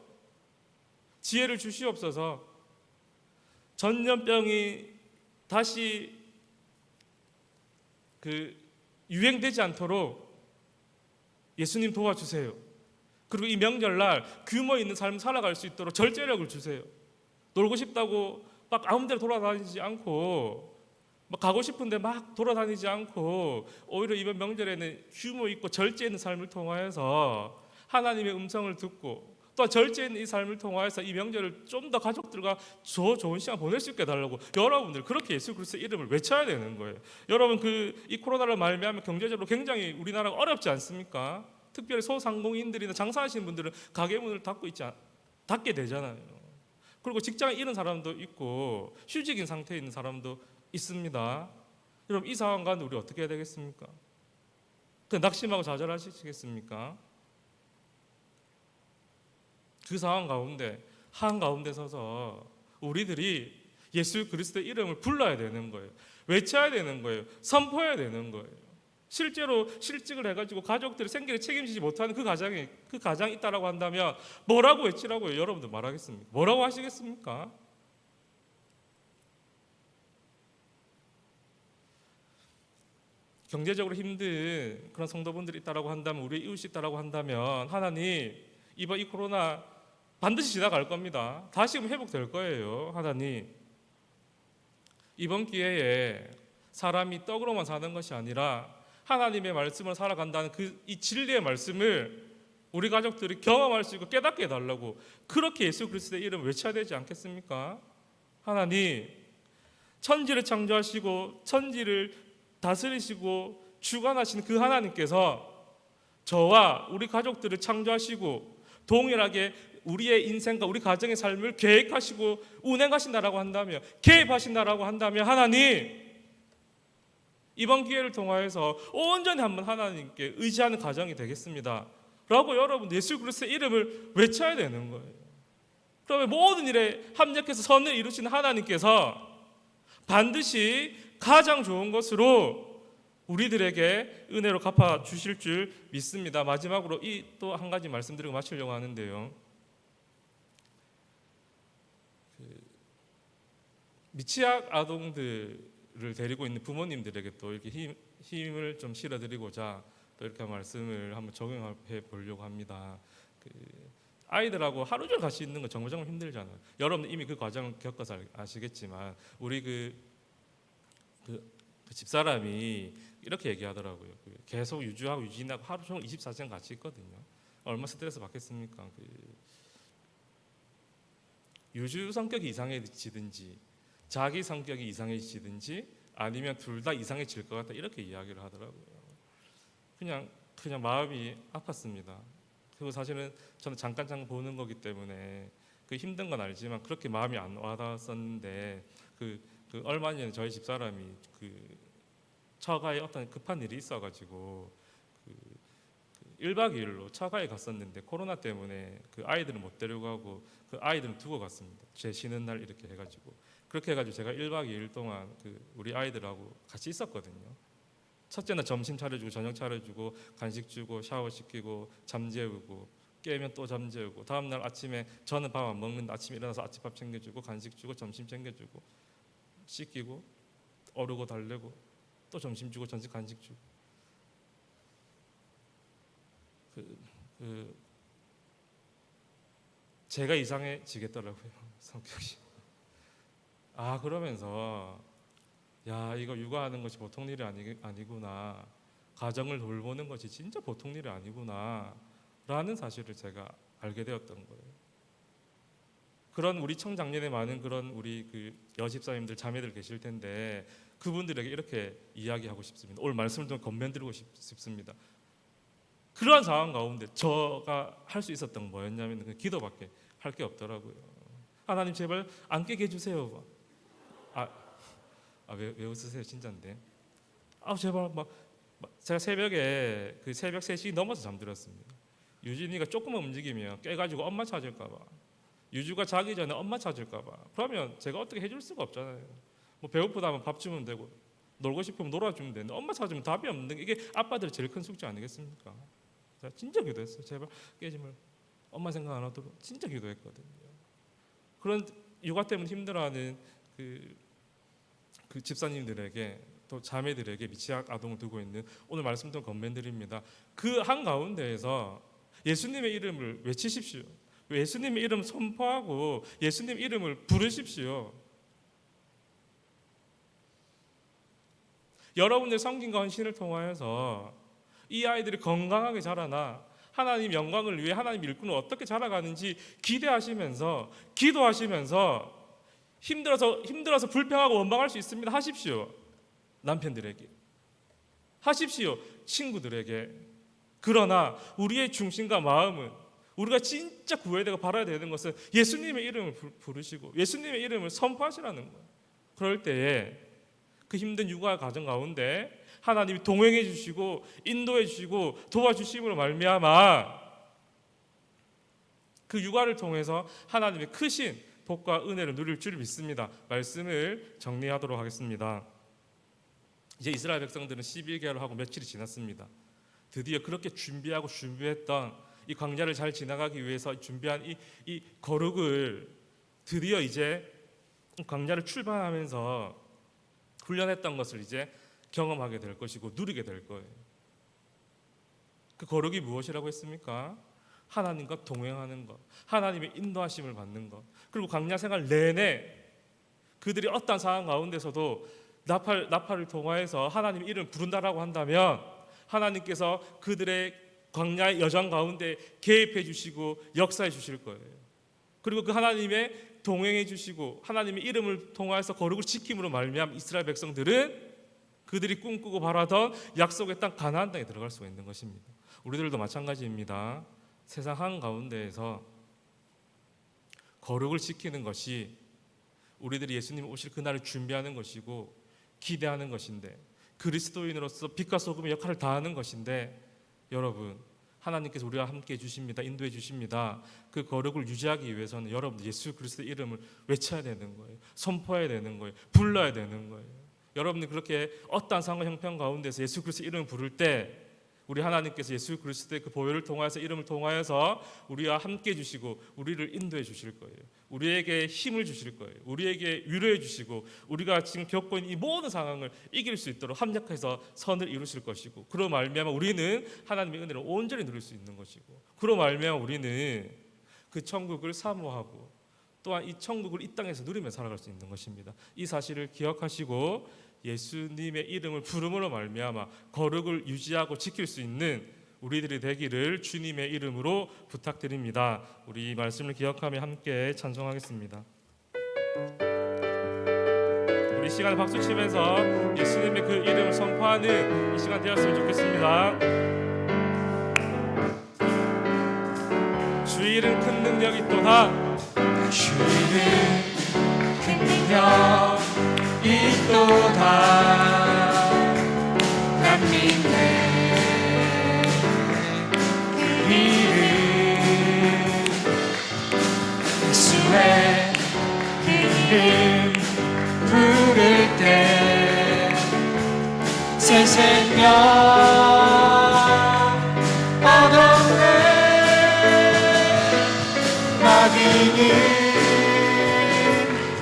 지혜를 주시옵소서. 전염병이 다시 그 유행되지 않도록 예수님 도와주세요. 그리고 이 명절날 규모 있는 삶을 살아갈 수 있도록 절제력을 주세요. 놀고 싶다고 막 아무 데로 돌아다니지 않고, 막 가고 싶은데 막 돌아다니지 않고, 오히려 이번 명절에는 규모 있고 절제 있는 삶을 통하여서 하나님의 음성을 듣고, 또 절제 있는 이 삶을 통하여서 이 명절을 좀 더 가족들과 좋은 시간 보낼 수 있게 해달라고 여러분들 그렇게 예수 그리스도의 이름을 외쳐야 되는 거예요. 여러분 이 코로나를 말미암아 경제적으로 굉장히 우리나라가 어렵지 않습니까? 특별히 소상공인들이나 장사하시는 분들은 가게 문을 닫게 되잖아요. 그리고 직장에 잃은 사람도 있고 휴직인 상태에 있는 사람도 있습니다. 여러분 이 상황 가운데 우리 어떻게 해야 되겠습니까? 그냥 낙심하고 좌절하시겠습니까? 그 상황 가운데 한가운데 서서 우리들이 예수 그리스도의 이름을 불러야 되는 거예요. 외쳐야 되는 거예요. 선포해야 되는 거예요. 실제로 실직을 해가지고 가족들이 생계를 책임지지 못하는 그 가장이 있다라고 한다면 뭐라고 외치라고요? 여러분들 말하겠습니까? 뭐라고 하시겠습니까? 경제적으로 힘든 그런 성도분들이 있다라고 한다면, 우리 이웃이 있다라고 한다면, 하나님 이번 이 코로나 반드시 지나갈 겁니다. 다시금 회복될 거예요. 하나님 이번 기회에 사람이 떡으로만 사는 것이 아니라 하나님의 말씀을 살아간다는 이 진리의 말씀을 우리 가족들이 경험할 수 있고 깨닫게 해달라고 그렇게 예수 그리스도의 이름을 외쳐야 되지 않겠습니까? 하나님 천지를 창조하시고 천지를 다스리시고 주관하시는 그 하나님께서 저와 우리 가족들을 창조하시고 동일하게 우리의 인생과 우리 가정의 삶을 계획하시고 운행하신다라고 한다면, 개입하신다라고 한다면, 하나님 이번 기회를 통하여서 온전히 한번 하나님께 의지하는 가정이 되겠습니다 라고 여러분 예수 그리스도의 이름을 외쳐야 되는 거예요. 그러면 모든 일에 합력해서 선을 이루시는 하나님께서 반드시 가장 좋은 것으로 우리들에게 은혜로 갚아 주실 줄 믿습니다. 마지막으로 또 한 가지 말씀드리고 마치려고 하는데요, 미취학 아동들을 데리고 있는 부모님들에게 또 이렇게 힘을 좀 실어드리고자 또 이렇게 말씀을 한번 적용해 보려고 합니다. 아이들하고 하루 종일 같이 있는 건 정말 힘들잖아요. 여러분 이미 그 과정을 겪어서 아시겠지만 우리 그 집사람이 이렇게 얘기하더라고요. 계속 유주하고 유진하고 하루 종일 24시간 같이 있거든요. 얼마나 스트레스 받겠습니까? 유주 성격이 이상해지든지 자기 성격이 이상해지든지 아니면 둘 다 이상해질 것 같다 이렇게 이야기를 하더라고요. 그냥 마음이 아팠습니다. 그리고 사실은 저는 잠깐 보는 거기 때문에 그 힘든 건 알지만 그렇게 마음이 안 와닿았었는데 얼마 전에 저희 집사람이 처가에 어떤 급한 일이 있어가지고 1박 2일로 처가에 갔었는데 코로나 때문에 그 아이들은 못 데려가고 그 아이들은 두고 갔습니다. 제 쉬는 날 이렇게 해가지고 그렇게 해가지고 제가 1박 2일 동안 우리 아이들하고 같이 있었거든요. 첫째는 점심 차려주고 저녁 차려주고 간식 주고 샤워시키고 잠재우고 깨면 또 잠재우고 다음날 아침에 저는 밥 안 먹는데 아침에 일어나서 아침밥 챙겨주고 간식 주고 점심 챙겨주고 씻기고 어르고 달래고 또 점심 주고 전식 간식 주고 제가 이상해지겠더라고요. 성격이. 그러면서 야, 이거 육아하는 것이 보통 일이 아니구나. 가정을 돌보는 것이 진짜 보통 일이 아니구나 라는 사실을 제가 알게 되었던 거예요. 그런 우리 청장년에 많은 그런 우리 그 여집사님들 자매들 계실 텐데 그분들에게 이렇게 이야기하고 싶습니다. 오늘 말씀을 좀 건면드리고 싶습니다. 그러한 상황 가운데 제가 할 수 있었던 건 뭐였냐면 그 기도밖에 할 게 없더라고요. 하나님 제발 안 깨게 해주세요. 왜 웃으세요? 진짜인데. 제발 제가 새벽에 그 새벽 3시 넘어서 잠들었습니다. 유진이가 조금만 움직이면 깨가지고 엄마 찾을까봐, 유주가 자기 전에 엄마 찾을까봐. 그러면 제가 어떻게 해줄 수가 없잖아요. 뭐 배고프다면 밥 주면 되고 놀고 싶으면 놀아주면 되는데 엄마 찾으면 답이 없는 게 이게 아빠들의 제일 큰 숙제 아니겠습니까? 제가 진짜 기도했어요. 제발 깨지 말고 엄마 생각 안 하도록 진짜 기도했거든요. 그런 육아 때문에 힘들어하는 그 집사님들에게 또 자매들에게 미취학 아동을 두고 있는 오늘 말씀도 건면드립니다. 그 한가운데에서 예수님의 이름을 외치십시오. 예수님의 이름 선포하고 예수님 이름을 부르십시오. 여러분들 섬김과 헌신을 통하여서 이 아이들이 건강하게 자라나 하나님 영광을 위해 하나님 일꾼을 어떻게 자라가는지 기대하시면서 기도하시면서 힘들어서 불평하고 원망할 수 있습니다. 하십시오. 남편들에게 하십시오. 친구들에게. 그러나 우리의 중심과 마음은 우리가 진짜 구해야 되고 바라야 되는 것은 예수님의 이름을 부르시고 예수님의 이름을 선포하시라는 거예요. 그럴 때에 그 힘든 육아 가정 가운데 하나님이 동행해 주시고 인도해 주시고 도와주심으로 말미암아 그 육아를 통해서 하나님의 크신 복과 은혜를 누릴 줄 믿습니다. 말씀을 정리하도록 하겠습니다. 이제 이스라엘 백성들은 11개월을 하고 며칠이 지났습니다. 드디어 그렇게 준비했던 이 광야를 잘 지나가기 위해서 준비한 이 거룩을 드디어 이제 광야를 출발하면서 훈련했던 것을 이제 경험하게 될 것이고 누리게 될 거예요. 그 거룩이 무엇이라고 했습니까? 하나님과 동행하는 것, 하나님의 인도하심을 받는 것. 그리고 광야 생활 내내 그들이 어떤 상황 가운데서도 나팔을 통하여서 하나님의 이름을 부른다라고 한다면 하나님께서 그들의 광야의 여정 가운데 개입해 주시고 역사해 주실 거예요. 그리고 그 하나님의 동행해 주시고 하나님의 이름을 통하여서 거룩을 지킴으로 말미암아 이스라엘 백성들은 그들이 꿈꾸고 바라던 약속의 땅 가나안 땅에 들어갈 수가 있는 것입니다. 우리들도 마찬가지입니다. 세상 한가운데에서 거룩을 지키는 것이 우리들이 예수님 오실 그날을 준비하는 것이고 기대하는 것인데 그리스도인으로서 빛과 소금의 역할을 다하는 것인데 여러분 하나님께서 우리와 함께 해주십니다. 인도해 주십니다. 그 거룩을 유지하기 위해서는 여러분 예수 그리스도의 이름을 외쳐야 되는 거예요. 선포해야 되는 거예요. 불러야 되는 거예요. 여러분이 그렇게 어떠한 상황 형편 가운데서 예수 그리스도의 이름을 부를 때 우리 하나님께서 예수 그리스도의 그 보혈을 통하여서 이름을 통하여서 우리와 함께 해주시고 우리를 인도해 주실 거예요. 우리에게 힘을 주실 거예요. 우리에게 위로해 주시고 우리가 지금 겪고 있는 이 모든 상황을 이길 수 있도록 합력해서 선을 이루실 것이고 그로 말미암아 우리는 하나님의 은혜를 온전히 누릴 수 있는 것이고 그로 말미암아 우리는 그 천국을 사모하고 또한 이 천국을 이 땅에서 누리며 살아갈 수 있는 것입니다. 이 사실을 기억하시고 예수님의 이름을 부름으로 말미암아 거룩을 유지하고 지킬 수 있는 우리들이 되기를 주님의 이름으로 부탁드립니다. 우리 이 말씀을 기억하며 함께 찬송하겠습니다. 우리 시간 박수 치면서 예수님의 그 이름을 선포하는 이 시간 되었으면 좋겠습니다. 주의 이름 큰 능력이 있도다. 주의 이름 큰 능력 있도다. 남민의 그 이름 예수의 그 이름 부를 때 세상 생명 얻었네. 마귀는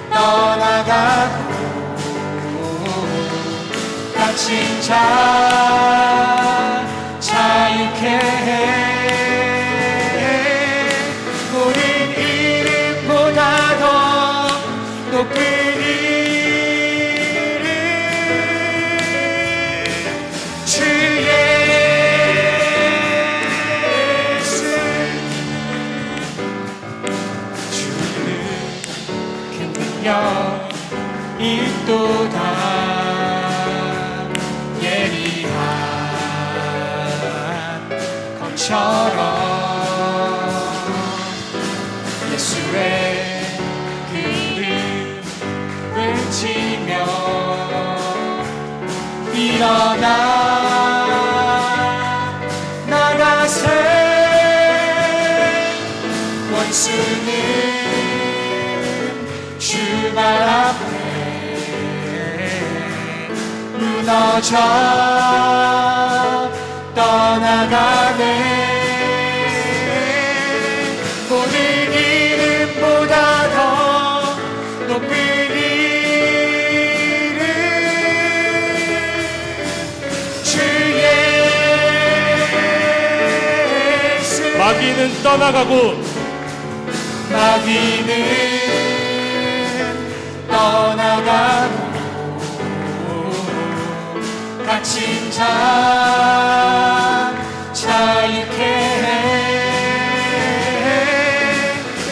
떠나가고 갇힌 자 자유케 해. 우린 이름보다 더 높은 이름 주 예수. 주는 큰 능력 있도다. 예리한 검처럼 예수의 그 이름을 치며 일어나 나가세. 원수는 주발 앞에 무너져 떠나가네. 모든 이름보다 더 높은 이름 주 예수. 마귀는 떠나가고 마귀는 떠나가고 갇힌 자 자유케 해.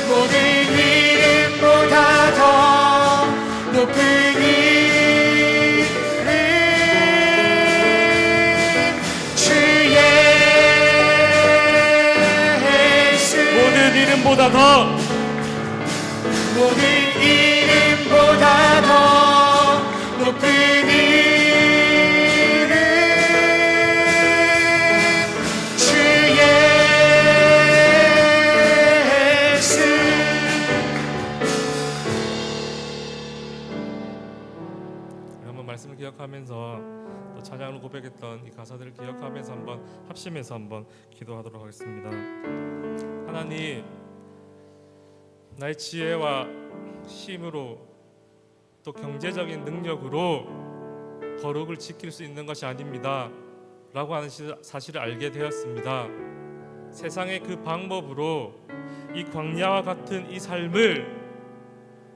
모든 이름보다 더 높은 이름 주 예수. 모든 이름보다 더 모든 이름보다 더 높은 이름 주 예수. 한번 말씀을 기억하면서 또 찬양으로 고백했던 이 가사들을 기억하면서 한번 합심해서 한번 기도하도록 하겠습니다. 하나님, 나의 지혜와 힘으로 또 경제적인 능력으로 거룩을 지킬 수 있는 것이 아닙니다 라고 하는 사실을 알게 되었습니다. 세상의 그 방법으로 이 광야와 같은 이 삶을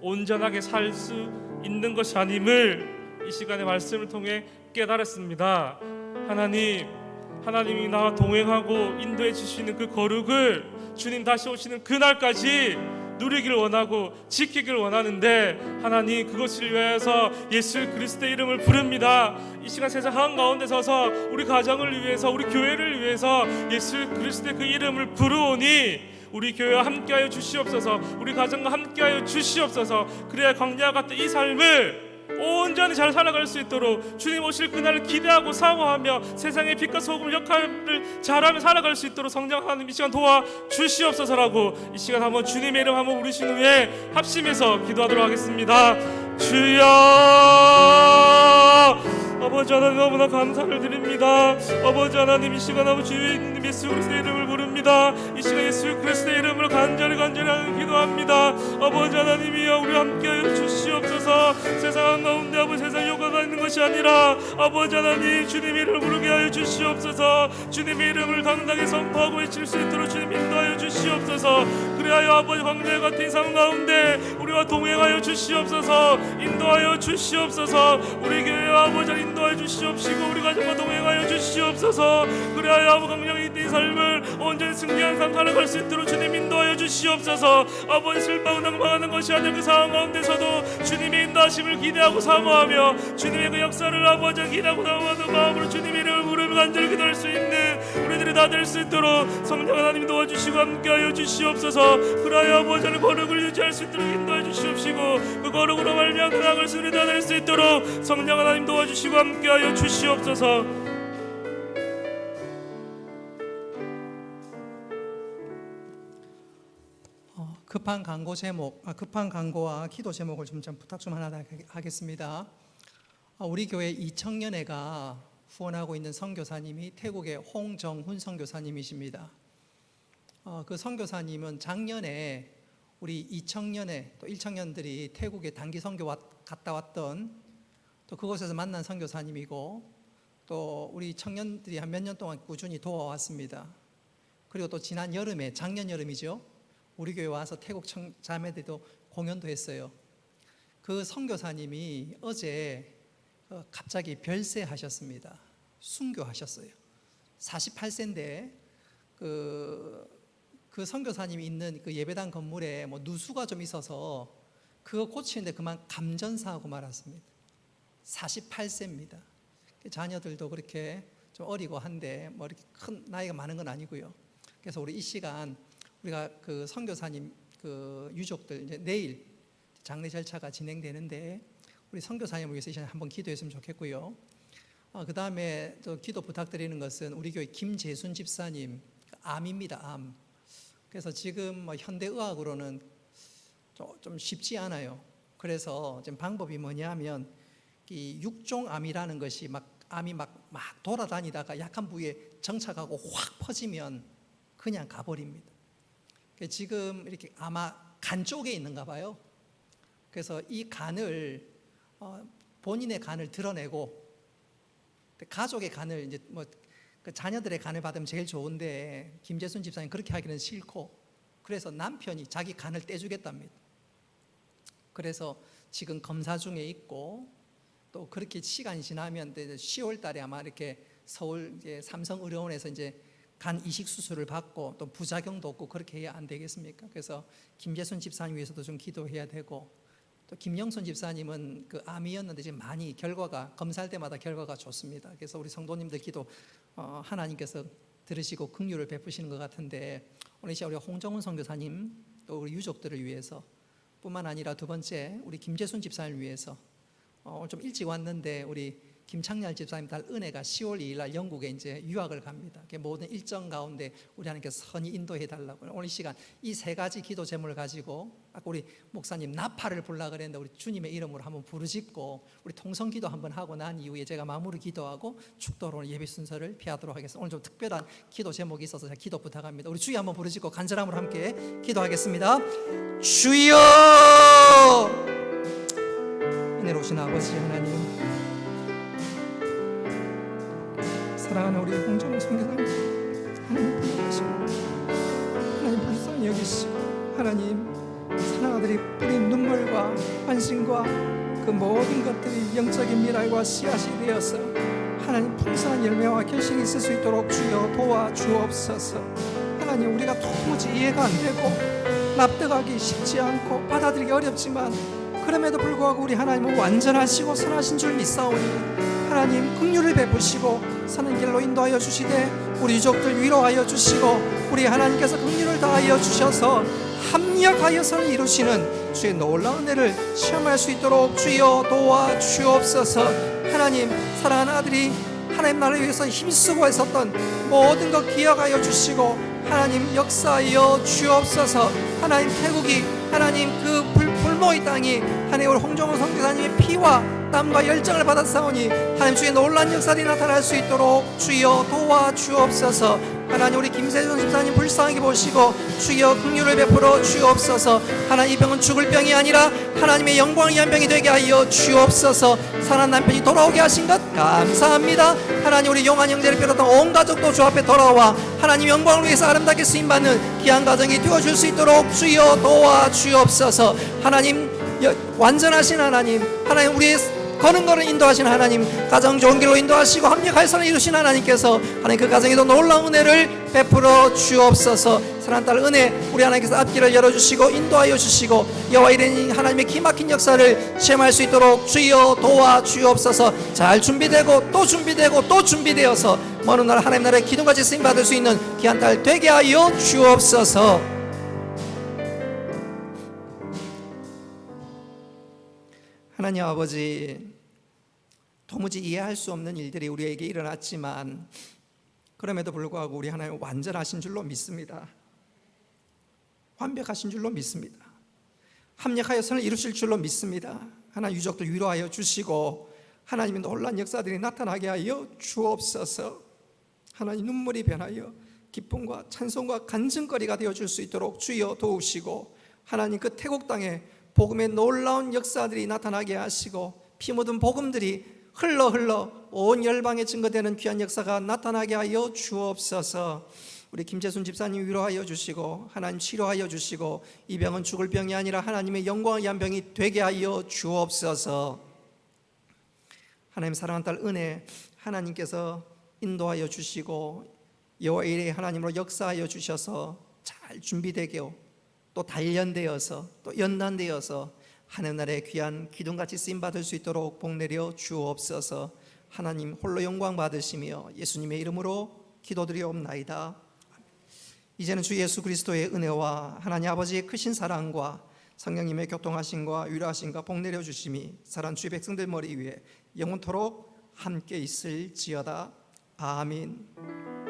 온전하게 살 수 있는 것이 아님을 이 시간의 말씀을 통해 깨달았습니다. 하나님이 나와 동행하고 인도해 주시는 그 거룩을 주님 다시 오시는 그날까지 누리기를 원하고 지키기를 원하는데, 하나님 그것을 위해서 예수 그리스도의 이름을 부릅니다. 이 시간 세상 한가운데 서서 우리 가정을 위해서, 우리 교회를 위해서 예수 그리스도의 그 이름을 부르오니 우리 교회와 함께하여 주시옵소서. 우리 가정과 함께하여 주시옵소서. 그래야 광야 같은 이 삶을 온전히 잘 살아갈 수 있도록 주님 오실 그날을 기대하고 사모하며 세상의 빛과 소금 역할을 잘하며 살아갈 수 있도록 성령 하나님 이 시간 도와주시옵소서라고 이 시간 한번 주님의 이름 한번 부르신 후에 합심해서 기도하도록 하겠습니다. 주여, 아버지 하나님 너무나 감사를 드립니다. 아버지 하나님 이 시간 아버지 주님 예수 그리스도의 이름을 부릅니다. 이 시간 예수 그리스도의 이름으로 간절히 하는 기도합니다. 아버지 하나님이여 우리 함께하여 주시옵소서. 세상 가운데 아버지 세상 요구가 있는 것이 아니라 아버지 하나님 주님의 이름을 부르게 하여 주시옵소서. 주님의 이름을 당당히 선포하고 외칠 수 있도록 주님 인도하여 주시옵소서. 그리하여 아버지 광야 같은 상 가운데 우리와 동행하여 주시옵소서. 인도하여 주시옵소서. 우리 교회와 아버지 인도하여 주시옵시고 우리 가정과 동행하여 주시옵소서. 그리하여 아버지 강력히 이 삶을 온전히 승리한 삶 살아갈 수 있도록 주님 인도하여 주시옵소서. 아버지 슬퍼하고 낭망하는 것이 아니라 그 상황 가운데서도 주님의 인도하심을 기대하고 사모하며 주님의 그 역사를 아버지 기대하고 사모하는 마음으로 주님의 이름을 부르며 간절히 기도할 수 있는 우리들이 다 될 수 있도록 성령 하나님 도와주시고 함께하여 주시옵소서. 그리하여 아버지 거룩을 유지할 수 있도록 인도해 주시옵시고 그 거룩으로 말미암아 나아갈 수 우리 다 될 수 있도록 성령 하나님 도와주시고 함께하여 주시옵소서. 급한 광고와 기도 제목을 좀 부탁 좀 하나 하겠습니다. 우리 교회 이청년회가 후원하고 있는 선교사님이 태국의 홍정훈 선교사님이십니다. 그 선교사님은 작년에 우리 이청년회 또 일청년들이 태국에 단기 선교 갔다 왔던 또 그곳에서 만난 선교사님이고 또 우리 청년들이 한 몇 년 동안 꾸준히 도와왔습니다. 그리고 또 지난 여름에 작년 여름이죠. 우리 교회 와서 태국 자매들도 공연도 했어요. 그 선교사님이 어제 갑자기 별세하셨습니다. 순교하셨어요. 48세인데 그 선교사님이 있는 그 예배당 건물에 뭐 누수가 좀 있어서 그거 고치는데 그만 감전사하고 말았습니다. 48세입니다. 자녀들도 그렇게 좀 어리고 한데 뭐 이렇게 큰 나이가 많은 건 아니고요. 그래서 우리 이 시간 우리가 그 선교사님 그 유족들 이제 내일 장례 절차가 진행되는데 우리 선교사님을 위해서 이 시간에 한번 기도했으면 좋겠고요. 그 다음에 또 기도 부탁드리는 것은 우리 교회 김재순 집사님 암입니다. 암. 그래서 지금 뭐 현대의학으로는 좀 쉽지 않아요. 그래서 지금 방법이 뭐냐면 이 육종암이라는 것이 암이 막 돌아다니다가 약한 부위에 정착하고 확 퍼지면 그냥 가버립니다. 지금 이렇게 아마 간 쪽에 있는가 봐요. 그래서 이 간을 본인의 간을 드러내고 가족의 간을 이제 뭐 그 자녀들의 간을 받으면 제일 좋은데 김재순 집사님 그렇게 하기는 싫고 그래서 남편이 자기 간을 떼주겠답니다. 그래서 지금 검사 중에 있고 또 그렇게 시간이 지나면 10월 달에 아마 이렇게 서울 이제 삼성의료원에서 이제 간 이식 수술을 받고 또 부작용도 없고 그렇게 해야 안 되겠습니까? 그래서 김재순 집사님 위해서도 좀 기도해야 되고 또 김영순 집사님은 그 암이었는데 지금 많이 결과가 검사할 때마다 결과가 좋습니다. 그래서 우리 성도님들 기도 하나님께서 들으시고 긍휼을 베푸시는 것 같은데 오늘 시간 우리 홍정훈 선교사님 또 우리 유족들을 위해서 뿐만 아니라 두 번째 우리 김재순 집사님을 위해서 오늘 좀 일찍 왔는데 우리 김창렬 집사님 딸 은혜가 10월 2일 날 영국에 이제 유학을 갑니다. 모든 일정 가운데 우리 하나님께서 선히 인도해 달라고. 오늘 이 시간 이 세 가지 기도 제목을 가지고 아까 우리 목사님 나팔을 불라 그랬는데 우리 주님의 이름으로 한번 부르짖고 우리 통성기도 한번 하고 난 이후에 제가 마무리 기도하고 축도로 오늘 예배 순서를 피하도록 하겠습니다. 오늘 좀 특별한 기도 제목이 있어서 제가 기도 부탁합니다. 우리 주여 한번 부르짖고 간절함으로 함께 기도하겠습니다. 주여, 은혜로우신 아버지 하나님, 사랑하는 우리 홍정훈 선교사님, 하나님 부탁하시고 하나님 불쌍히 여기시고 하나님 사랑아들이 뿌린 눈물과 환심과 그 모든 것들이 영적인 미랄과 씨앗이 되어서 하나님 풍성한 열매와 결실이 있을 수 있도록 주여 도와주옵소서. 하나님 우리가 도무지 이해가 안 되고 납득하기 쉽지 않고 받아들이기 어렵지만 그럼에도 불구하고 우리 하나님은 완전하시고 선하신 줄 믿사오니 하나님 긍휼을 베푸시고 사는 길로 인도하여 주시되 우리 유족들 위로하여 주시고 우리 하나님께서 긍휼을 다하여 주셔서 합력하여서 이루시는 주의 놀라운 은혜를 시험할 수 있도록 주여 도와주옵소서. 하나님 사랑하는 아들이 하나님 나라를 위해서 힘쓰고 있었던 모든 것 기억하여 주시고 하나님 역사하여 주옵소서. 하나님 태국이 하나님 그 불모의 땅이 하나님 우리 홍정훈 선교사님의 피와 땀과 열정을 받았사오니 하나님 주의 놀라운 역사들이 나타날 수 있도록 주여 도와주옵소서. 하나님 우리 김세준 집사님 불쌍하게 보시고 주여 긍휼을 베풀어 주옵소서. 하나님 이 병은 죽을 병이 아니라 하나님의 영광을 위한 병이 되게 하여 주옵소서. 사랑하는 남편이 돌아오게 하신 것 감사합니다. 하나님 우리 용한 형제를 비롯한 온 가족도 주 앞에 돌아와 하나님 영광을 위해서 아름답게 쓰임받는 귀한 가정이 되어줄 수 있도록 주여 도와주옵소서. 하나님 완전하신 하나님, 하나님 우리의 거는 거는 인도하신 하나님, 가정 좋은 길로 인도하시고 합력할 선을 이루신 하나님께서 하나님 그 가정에도 놀라운 은혜를 베풀어 주옵소서. 사랑하는 딸 은혜 우리 하나님께서 앞길을 열어주시고 인도하여 주시고 여호와 이레니 하나님의 기막힌 역사를 체험할 수 있도록 주여 도와주옵소서. 잘 준비되고 또 준비되고 또 준비되어서 먼 훗날 하나님 나라의 기둥같이 쓰임받을 수 있는 귀한 딸 되게 하여 주옵소서. 하나님 아버지, 도무지 이해할 수 없는 일들이 우리에게 일어났지만 그럼에도 불구하고 우리 하나님 완전하신 줄로 믿습니다. 완벽하신 줄로 믿습니다. 합력하여 선을 이루실 줄로 믿습니다. 하나님 유족들 위로하여 주시고 하나님의 놀란 역사들이 나타나게 하여 주옵소서. 하나님, 눈물이 변하여 기쁨과 찬송과 간증거리가 되어줄 수 있도록 주여 도우시고, 하나님 그 태국 땅에 복음의 놀라운 역사들이 나타나게 하시고, 피 묻은 복음들이 흘러 온 열방에 증거되는 귀한 역사가 나타나게 하여 주옵소서. 우리 김재순 집사님 위로하여 주시고, 하나님 치료하여 주시고, 이 병은 죽을 병이 아니라 하나님의 영광을 위한 병이 되게 하여 주옵소서. 하나님 사랑하는 딸 은혜, 하나님께서 인도하여 주시고 여호와 일의 하나님으로 역사하여 주셔서 잘 준비되게, 또 단련되어서 또 연단되어서 하늘나라의 귀한 기둥같이 쓰임받을 수 있도록 복내려 주옵소서. 하나님 홀로 영광 받으시며 예수님의 이름으로 기도드리옵나이다. 이제는 주 예수 그리스도의 은혜와 하나님 아버지의 크신 사랑과 성령님의 교통하심과 위로하심과 복내려 주심이 사랑하는 주의 백성들 머리 위에 영원토록 함께 있을지어다. 아멘.